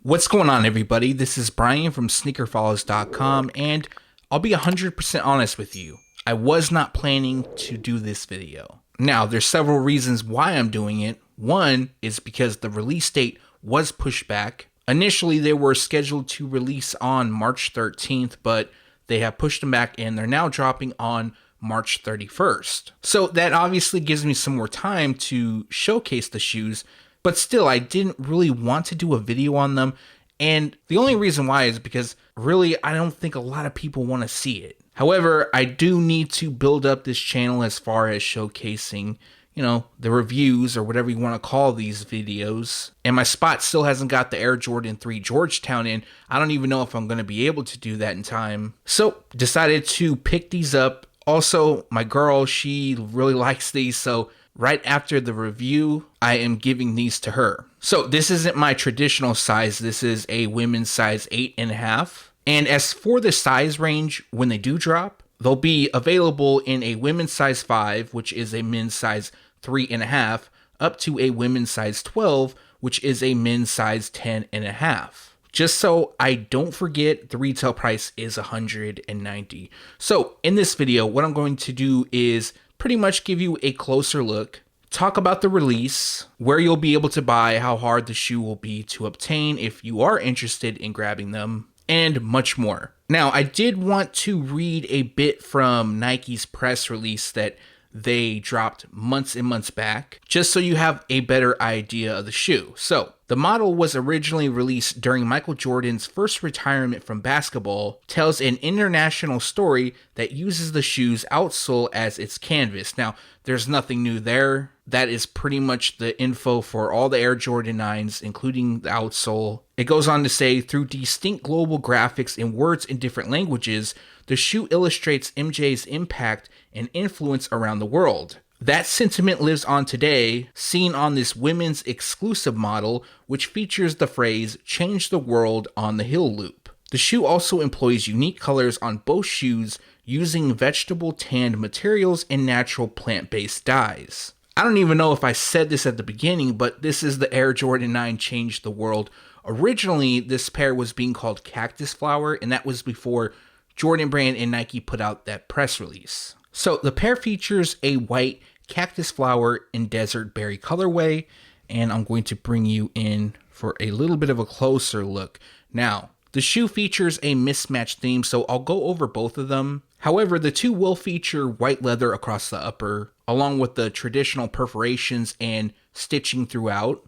What's going on, everybody? This is Brian from SneakerFiles.com, and I'll be 100% honest with you. I was not planning to do this video. Now, there's several reasons why I'm doing it. One is because the release date was pushed back. Initially, they were scheduled to release on March 13th, but they have pushed them back and they're now dropping on March 31st. So that obviously gives me some more time to showcase the shoes, but still, I didn't really want to do a video on them. And the only reason why is because really, I don't think a lot of people want to see it. However, I do need to build up this channel as far as showcasing, the reviews or whatever you want to call these videos. And my spot still hasn't got the Air Jordan 3 Georgetown in. I don't even know if I'm going to be able to do that in time. So decided to pick these up. Also, my girl, she really likes these, so right after the review, I am giving these to her. So this isn't my traditional size. This is a women's size 8.5. And as for the size range, when they do drop, they'll be available in a women's size 5, which is a men's size 3.5, up to a women's size 12, which is a men's size 10.5. Just so I don't forget, the retail price is $190. So in this video, what I'm going to do is pretty much give you a closer look, talk about the release, where you'll be able to buy, how hard the shoe will be to obtain if you are interested in grabbing them, and much more. Now, I did want to read a bit from Nike's press release that they dropped months and months back, just so you have a better idea of the shoe. So, the model was originally released during Michael Jordan's first retirement from basketball, tells an international story that uses the shoe's outsole as its canvas. Now, there's nothing new there. That is pretty much the info for all the Air Jordan 9s, including the outsole. It goes on to say, through distinct global graphics and words in different languages, the shoe illustrates MJ's impact and influence around the world. That sentiment lives on today, seen on this women's exclusive model, which features the phrase, "Change the world" on the heel loop. The shoe also employs unique colors on both shoes using vegetable tanned materials and natural plant-based dyes. I don't even know if I said this at the beginning, but this is the Air Jordan 9 Change the World. Originally, this pair was being called Cactus Flower, and that was before Jordan Brand and Nike put out that press release. So the pair features a white cactus flower and desert berry colorway, and I'm going to bring you in for a little bit of a closer look. Now, the shoe features a mismatched theme, so I'll go over both of them. However, the two will feature white leather across the upper, along with the traditional perforations and stitching throughout.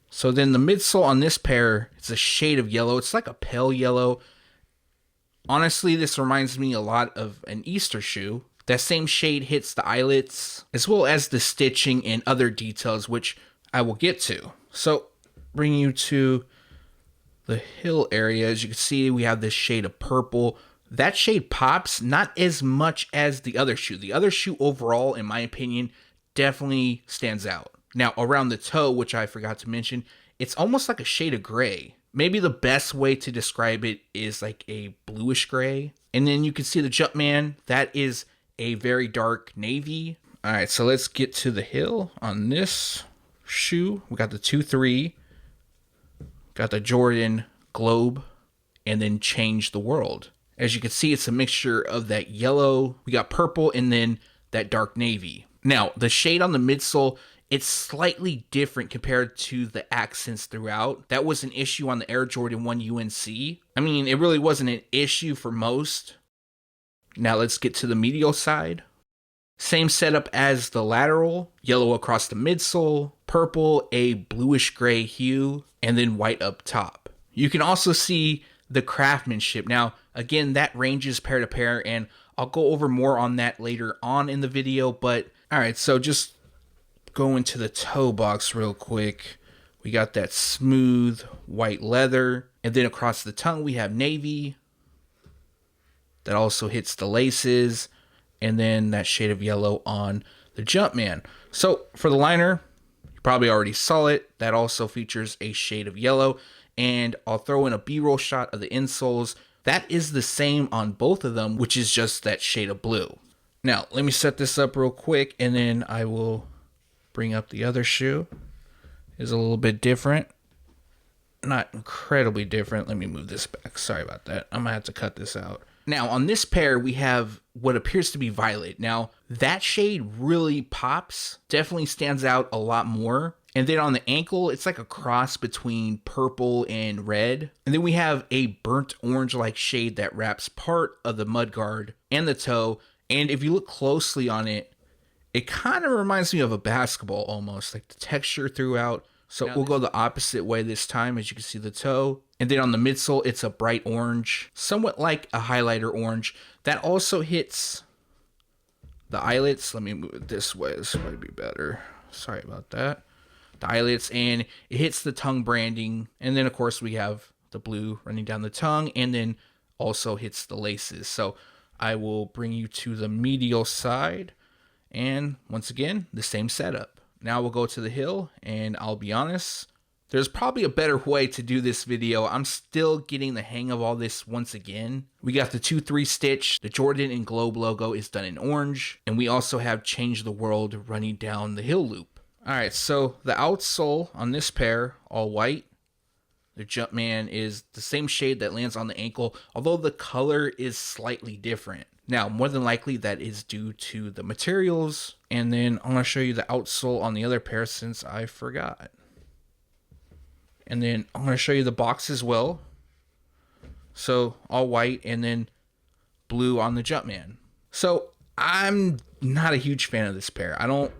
So then the midsole on this pair is a shade of yellow. It's like a pale yellow. Honestly, this reminds me a lot of an Easter shoe. That same shade hits the eyelets, as well as the stitching and other details, which I will get to. So, bring you to the heel area. As you can see, we have this shade of purple. That shade pops, not as much as the other shoe. The other shoe overall, in my opinion, definitely stands out. Now, around the toe, which I forgot to mention, it's almost like a shade of gray. Maybe the best way to describe it is like a bluish gray. And then you can see the Jumpman. That is a very dark navy. All right, so let's get to the heel on this shoe. We got the 2-3, got the Jordan Globe, and then Change the World. As you can see, it's a mixture of that yellow, we got purple, and then that dark navy. Now, the shade on the midsole, it's slightly different compared to the accents throughout. That was an issue on the Air Jordan 1 UNC. I mean, it really wasn't an issue for most. Now let's get to the medial side. Same setup as the lateral, yellow across the midsole, purple, a bluish gray hue, and then white up top. You can also see the craftsmanship. Now, again, that ranges pair to pair, and I'll go over more on that later on in the video, but all right, so just go into the toe box real quick. We got that smooth white leather, and then across the tongue we have navy. That also hits the laces, and then that shade of yellow on the Jumpman. So for the liner, you probably already saw it. That also features a shade of yellow, and I'll throw in a B-roll shot of the insoles. That is the same on both of them, which is just that shade of blue. Now, let me set this up real quick, and then I will bring up the other shoe. It's a little bit different. not incredibly different. Let me move this back. Sorry about that. I'm gonna have to cut this out. Now on this pair, we have what appears to be violet. Now that shade really pops, definitely stands out a lot more. And then on the ankle, it's like a cross between purple and red. And then we have a burnt orange-like shade that wraps part of the mudguard and the toe. And if you look closely on it, it kind of reminds me of a basketball almost, like the texture throughout. So we'll go the opposite way this time, as you can see the toe. And then on the midsole, it's a bright orange, somewhat like a highlighter orange. That also hits the eyelets. Let me move it this way. This might be better. Sorry about that. The eyelets, and it hits the tongue branding. And then, of course, we have the blue running down the tongue, and then also hits the laces. So I will bring you to the medial side. And once again, the same setup. Now we'll go to the heel, and I'll be honest, there's probably a better way to do this video. I'm still getting the hang of all this once again. We got the 2-3 stitch. The Jordan and Globe logo is done in orange. And we also have Change the World running down the heel loop. All right, so the outsole on this pair, all white. The Jumpman is the same shade that lands on the ankle, although the color is slightly different. Now, more than likely, that is due to the materials. And then I'm going to show you the outsole on the other pair since I forgot. And then I'm going to show you the box as well. So all white and then blue on the Jumpman. So I'm not a huge fan of this pair. I don't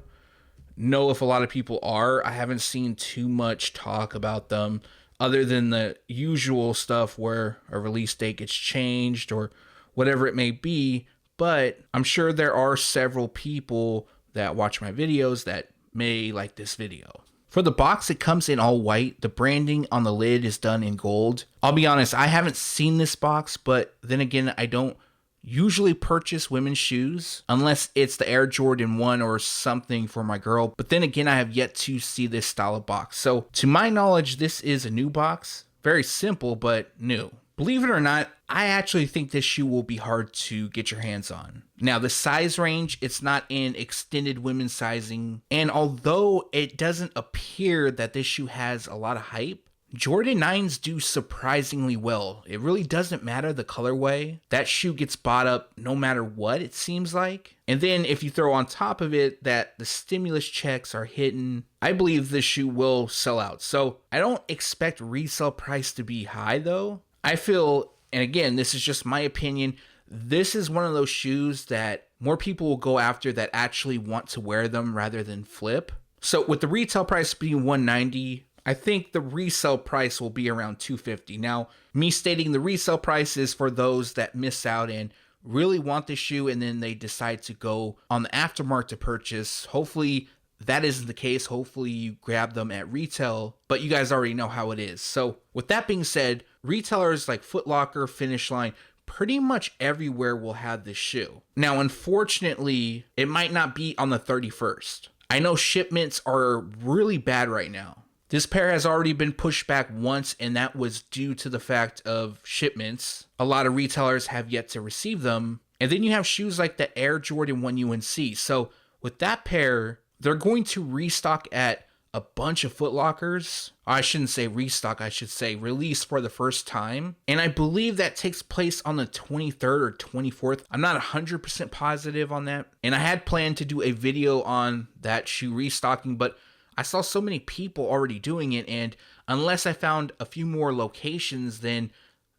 know if a lot of people are. I haven't seen too much talk about them other than the usual stuff where a release date gets changed or whatever it may be. But I'm sure there are several people that watch my videos that may like this video. For the box, it comes in all white. The branding on the lid is done in gold. I'll be honest, I haven't seen this box, but then again, I don't usually purchase women's shoes unless it's the Air Jordan 1 or something for my girl. But then again, I have yet to see this style of box. So to my knowledge, this is a new box. Very simple, but new. Believe it or not, I actually think this shoe will be hard to get your hands on. Now, the size range, it's not in extended women's sizing. And although it doesn't appear that this shoe has a lot of hype, Jordan 9s do surprisingly well. It really doesn't matter the colorway. That shoe gets bought up no matter what, it seems like. And then if you throw on top of it that the stimulus checks are hidden, I believe this shoe will sell out. So I don't expect resale price to be high though. I feel, and again, this is just my opinion, this is one of those shoes that more people will go after that actually want to wear them rather than flip. So with the retail price being $190, I think the resale price will be around $250. Now, me stating the resale price is for those that miss out and really want the shoe and then they decide to go on the aftermarket to purchase. Hopefully that isn't the case. Hopefully you grab them at retail, but you guys already know how it is. So with that being said, retailers like Foot Locker, Finish Line, pretty much everywhere will have this shoe. Now, unfortunately, it might not be on the 31st. I know shipments are really bad right now. This pair has already been pushed back once, and that was due to the fact of shipments. A lot of retailers have yet to receive them. And then you have shoes like the Air Jordan 1 UNC. So with that pair, they're going to restock at a bunch of Foot Lockers. I shouldn't say restock, I should say release for the first time. And I believe that takes place on the 23rd or 24th. I'm not 100% positive on that. And I had planned to do a video on that shoe restocking, but I saw so many people already doing it, and unless I found a few more locations, then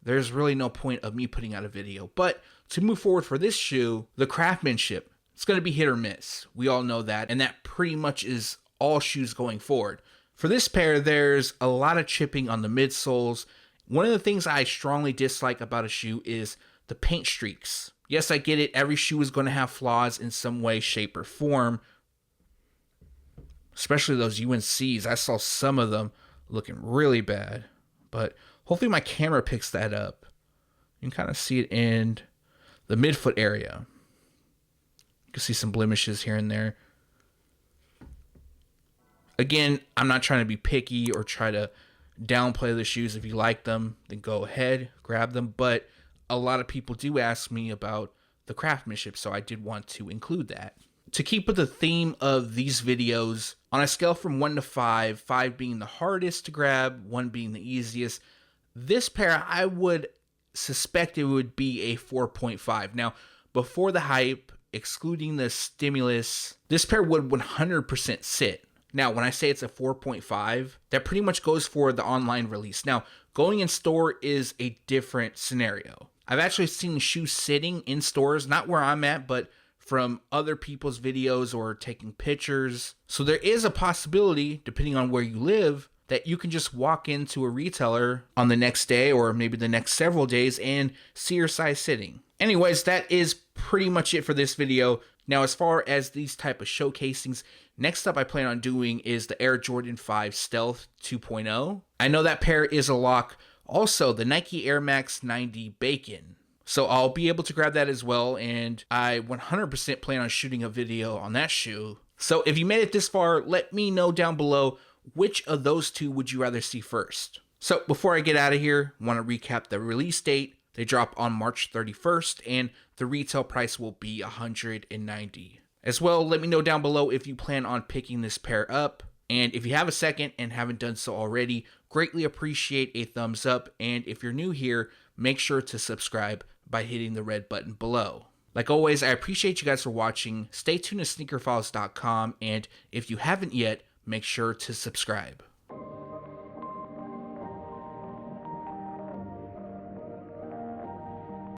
there's really no point of me putting out a video. But to move forward for this shoe, the craftsmanship, it's going to be hit or miss. We all know that, and that pretty much is all shoes going forward. For this pair, there's a lot of chipping on the midsoles. One of the things I strongly dislike about a shoe is the paint streaks. Yes, I get it. Every shoe is going to have flaws in some way, shape, or form. Especially those UNCs. I saw some of them looking really bad. But hopefully my camera picks that up. You can kind of see it in the midfoot area. You can see some blemishes here and there. Again, I'm not trying to be picky or try to downplay the shoes. If you like them, then go ahead, grab them. But a lot of people do ask me about the craftsmanship, so I did want to include that. To keep with the theme of these videos, on a scale from 1 to 5, 5 being the hardest to grab, 1 being the easiest, this pair I would suspect it would be a 4.5. Now, before the hype, excluding the stimulus, this pair would 100% sit. Now, when I say it's a 4.5, that pretty much goes for the online release. Now, going in store is a different scenario. I've actually seen shoes sitting in stores, not where I'm at, but from other people's videos or taking pictures. So there is a possibility, depending on where you live, that you can just walk into a retailer on the next day or maybe the next several days and see your size sitting. Anyways, that is pretty much it for this video. Now, as far as these type of showcasings, next up I plan on doing is the Air Jordan 5 Stealth 2.0. I know that pair is a lock. Also, the Nike Air Max 90 Bacon. So I'll be able to grab that as well, and I 100% plan on shooting a video on that shoe. So if you made it this far, let me know down below which of those two would you rather see first. So before I get out of here, I want to recap the release date. They drop on March 31st, and the retail price will be $190. As well, let me know down below if you plan on picking this pair up. And if you have a second and haven't done so already, greatly appreciate a thumbs up. And if you're new here, make sure to subscribe by hitting the red button below. Like always, I appreciate you guys for watching. Stay tuned to SneakerFiles.com, and if you haven't yet, make sure to subscribe.